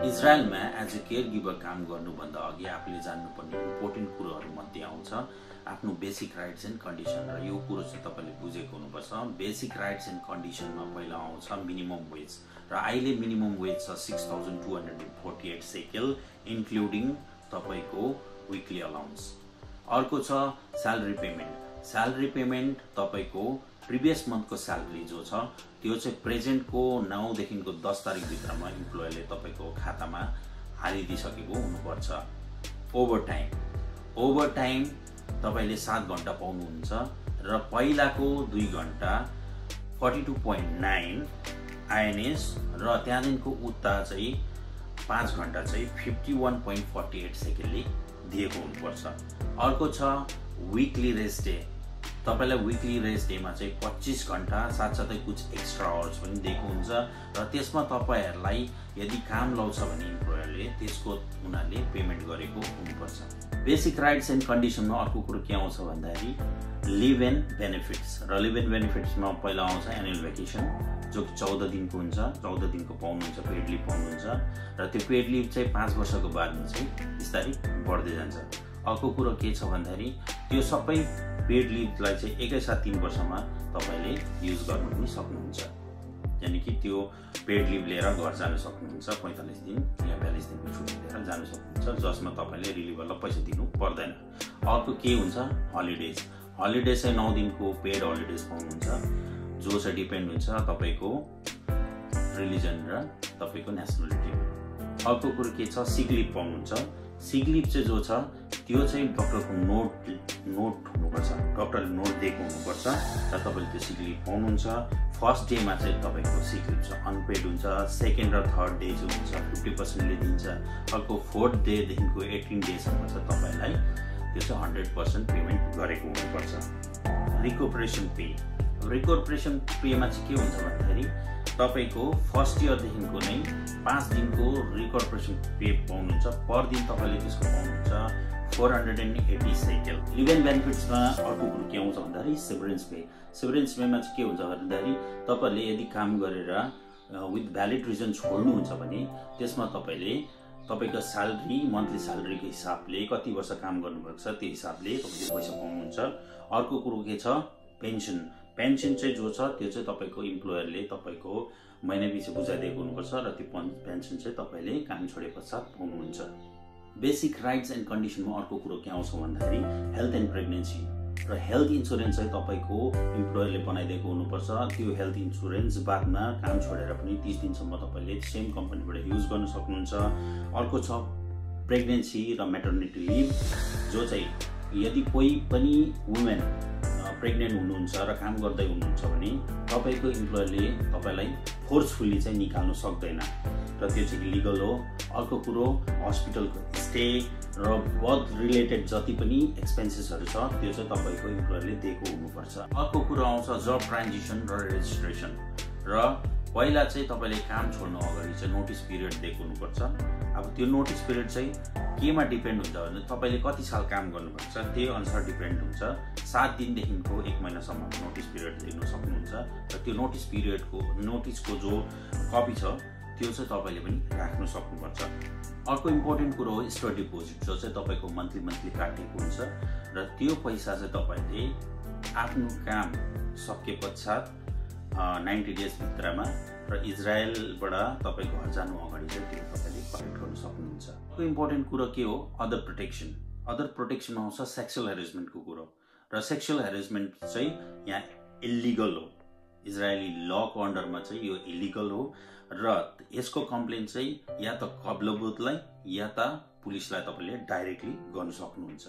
इजरायलमा as a care giver काम गर्नुभन्दा अघि आफूले जान्नुपर्ने इम्पोर्टेन्ट कुरोहरूमध्ये आउँछ आफ्नो बेसिक राइट्स एन्ड कन्डिसन। र यो कुरो चाहिँ तपाईँले बुझेको हुनुपर्छ। बेसिक राइट्स एन्ड कन्डिसनमा पहिला आउँछ मिनिमम वेज, र अहिले मिनिमम वेज छ 6248 सेकेल इन्क्लुडिङ तपाईँको विकली अलाउन्स। अर्को छ स्यालेरी पेमेन्ट। स्यालेरी पेमेन्ट तपाईँको प्रिभियस मन्थको स्यालेरी जो छ त्यो चाहिँ प्रेजेन्टको 9 देखिको 10 तारिक भित्रमा इम्प्लोयरले तपाईँको खातामा हालिदिइसकेको हुनुपर्छ। ओभर टाइम तपाईँले 7 घण्टा पाउनुहुन्छ, र पहिलाको 2 घण्टा 42.9 INS, र त्यहाँदेखिको उता चाहिँ 5 घण्टा चाहिँ 51.48 सेकेन्डले दिएको हुनुपर्छ। अर्को छ विकली रेस्ट डे। तपाईलाई विकली रेस्ट डेमा चाहिँ 25 घण्टा साथसाथै कुछ एक्स्ट्रा आवर्स पनि दिएको हुन्छ, र त्यसमा तपाईहरुलाई यदि काम लाउँछ भने इम्प्लोयरले त्यसको उनीहरूले पेमेन्ट गरेको हुनुपर्छ। बेसिक राइट्स एन्ड कन्डिसनमा अर्को कुरो के आउँछ भन्दाखेरि लिभ एन्ड बेनिफिट्स। र लिभ एन्ड बेनिफिट्समा पहिला आउँछ एनुअल भ्याकेसन जो 14 दिनको हुन्छ। 14 दिनको पाउनुहुन्छ, पेड लिभ पाउनुहुन्छ, र त्यो पेड लिभ चाहिँ 5 वर्षको बादमा चाहिँ बिस्तारै बढ्दै जान्छ। अर्को कुरो के छ भन्दाखेरि त्यो सबै पेड लिभलाई चाहिँ एकैसाथ 3 वर्षमा तपाईले युज गर्न पनि सक्नुहुन्छ। यानी कि त्यो पेड लिभ लिएर घर जान सक्नुहुन्छ, 45 दिन या 42 दिनको छुट्टी लिएर जान सक्नुहुन्छ, जसमा तपाईले रिलिभरलाई पैसा दिनु पर्दैन। अर्को के हुन्छ हलिडेज। हलिडेज चाहिँ 9 दिनको पेड हलिडेज पाउनुहुन्छ, जो चाहिँ डिपेन्ड हुन्छ तपाईको रिलिजन र तपाईको नेसनलिटीमा। अर्को कुरो के छ सिक लिभ पाउनुहुन्छ। सिक लिभ चाहिँ जो छ त्यो चाहिँ डक्टरको नोट हुनुपर्छ, डक्टरले नोट दिएको हुनुपर्छ, र तपाईले त्यो सिक लिभ पाउनुहुन्छ। फर्स्ट डेमा चाहिँ तपाईको सिक लिभ चाहिँ अनपेड हुन्छ, सेकेन्ड र थर्ड डे चाहिँ हुन्छ 50%ले दिन्छ। अर्को फोर्थ डे देखिको 18 डेसम्म चाहिँ तपाईलाई त्यो चाहिँ 100% पेमेन्ट गरेको हुनुपर्छ। रिकपरेसन पे। रिकपरेसन पेमा चाहिँ के हुन्छ भन्दाखेरि तपाईको फर्स्ट इयर देखिको नै 5 दिनको रिकपरेसन पे पाउनुहुन्छ। पर दिन तपाईले त्यसको पाउनुहुन्छ 480 सेकेल। लिभ एन्ड बेनिफिट्समा अर्को कुरो के आउँछ भन्दाखेरि सेभरेन्स पे। सेभरेन्स पेमा चाहिँ के हुन्छ भन्दाखेरि तपाईले यदि काम गरेर विथ भ्यालिड रिजन छोड्नुहुन्छ भने त्यसमा तपाईले तपाईको स्यालेरी मन्थली स्यालेरीको हिसाबले कति वर्ष काम गर्नुभएको छ त्यो हिसाबले तपाईले पैसा पाउनुहुन्छ। अर्को कुरो के छ पेन्सन। पेन्सन चाहिँ जो छ त्यो चाहिँ तपाईको इम्प्लोयरले तपाईको महिनापछि बुझाइदिएको हुनुपर्छ, र त्यो पेन्सन चाहिँ तपाईले काम छोडे पश्चात पाउनुहुन्छ। बेसिक राइट्स एन्ड कन्डिसनमा अर्को कुरो के आउँछ भन्दाखेरि हेल्थ एन्ड प्रेग्नेन्सी। र हेल्थ इन्सुरेन्स चाहिँ तपाईको इम्प्लोयरले बनाइदिएको हुनुपर्छ। त्यो हेल्थ इन्सुरेन्स बादमा काम छोडेर पनि 30 दिनसम्म तपाईले सेम कम्पनीबाट युज गर्न सक्नुहुन्छ। अर्को छ प्रेग्नेन्सी र मेटर्निटी लिभ, जो चाहिँ यदि कोही पनि वुमेन प्रेग्नेन्ट हुनुहुन्छ र काम गर्दै हुनुहुन्छ भने तपाईको इम्प्लोयरले तपाईलाई फोर्सफुली चाहिँ निकाल्नु सक्दैन, र त्यो चाहिँ इलिगल हो। अर्को कुरो हस्पिटलको स्टे र वर्क रिलेटेड जति पनि एक्सपेन्सेसहरू छ त्यो चाहिँ तपाईको इम्प्लोयरले दिएको हुनुपर्छ। अर्को कुरो आउँछ जब ट्रान्जिसन र रेजिस्ट्रेसन। र पहिला चाहिँ तपाईले काम छोड्नु अगाडि चाहिँ नोटिस पिरियड दिएको हुनुपर्छ। अब त्यो नोटिस पिरियड चाहिँ केमा डिपेन्ड हुन्छ भने तपाईले कति साल काम गर्नुभएको छ त्यही अनुसार डिपेन्ड हुन्छ। 7 दिनदेखिको 1 महिनासम्म नोटिस पिरियड दिनु सक्नुहुन्छ, र त्यो नोटिस पिरियडको नोटिसको जो कपी छ त्यो चाहिँ तपाईले पनि राख्न सक्नुपर्छ। अर्को इम्पोर्टेन्ट कुरो हो स्टोर डिपोजिट, जो चाहिँ तपाईको मन्थली काटिएको हुन्छ, र त्यो पैसा चाहिँ तपाईले आफ्नो काम सके पश्चात 90 डेज भित्रमा र इजरायलबाट तपाई घर जानु अगाडि चाहिँ त्यो तपाईले कलेक्ट गर्न सक्नुहुन्छ। अर्को इम्पोर्टेन्ट कुरो के हो अदर प्रोटेक्सन। अदर प्रोटेक्सन आउँछ सेक्सुअल हेरेसमेन्टको कुरो, र सेक्सुअल हेरेसमेन्ट चाहिँ यहाँ इलिगल हो। इजरायली लको अन्डरमा चाहिँ यो इलिगल हो, र यसको कम्प्लेन चाहिँ या त कब्लबुतलाई या त पुलिसलाई तपाईले डाइरेक्टली गर्न सक्नुहुन्छ।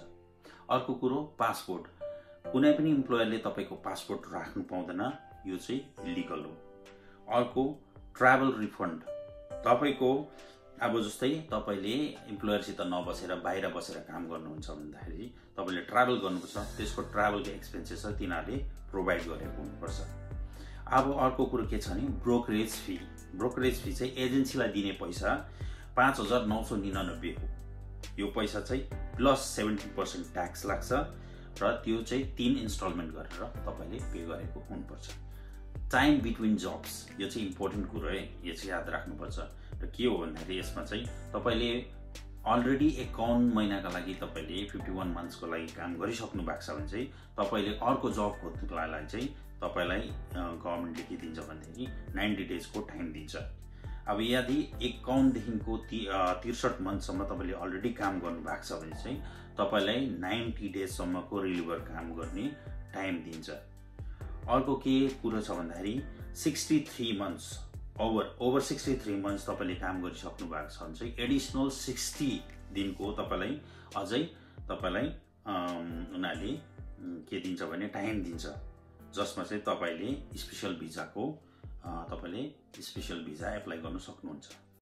अर्को कुरो पासपोर्ट। कुनै पनि इम्प्लोयरले तपाईको पासपोर्ट राख्नु पाउँदैन, यो चाहिँ इलिगल हो। अर्को ट्राभल रिफन्ड। तपाईको अब जस्तै तपाईले इम्प्लोयरसित नबसेर बाहिर बसेर काम गर्नुहुन्छ भन्दाखेरि तपाईले ट्राभल गर्नुपर्छ, त्यसको ट्राभलको एक्सपेन्सेस तिनीहरूले प्रोभाइड गरेको हुनुपर्छ। अब अर्को कुरो के छ भने ब्रोकरेज फी। ब्रोकरेज फी चाहिँ एजेन्सीलाई दिने पैसा 5999 हो। यो पैसा चाहिँ प्लस 70% ट्याक्स लाग्छ, र त्यो चाहिँ 3 इन्स्टलमेन्ट गरेर तपाईले पे गरेको हुनुपर्छ। टाइम बिट्विन जब्स, यो चाहिँ इम्पोर्टेन्ट कुरो है, यो चाहिँ याद राख्नुपर्छ। र के हो भन्दाखेरि यसमा चाहिँ तपाईँले अलरेडी 51 महिनाका लागि तपाईँले 51 मन्थ्सको लागि काम गरिसक्नु भएको छ भने चाहिँ तपाईँले अर्को जब खोज्नुको लागि चाहिँ तपाईँलाई गभर्मेन्टले के दिन्छ भनेदेखि 90 डेजको टाइम दिन्छ। अब यदि 51देखिको 63 मन्थसम्म तपाईँले अलरेडी काम गर्नुभएको छ भने चाहिँ तपाईँलाई 90 डेजसम्मको रिलिभर काम गर्ने टाइम दिन्छ। अर्को के कुरो छ भन्दाखेरि 63 मन्थ्स ओभर 63 मन्थ्स तपाईँले काम गरिसक्नु भएको छ भने चाहिँ एडिसनल 60 दिनको तपाईँलाई अझै तपाईँलाई उनीहरूले के दिन्छ भने टाइम दिन्छ, जसमा चाहिँ तपाईँले स्पेसल भिजाको तपाईँले स्पेसल भिजा एप्लाई गर्न सक्नुहुन्छ।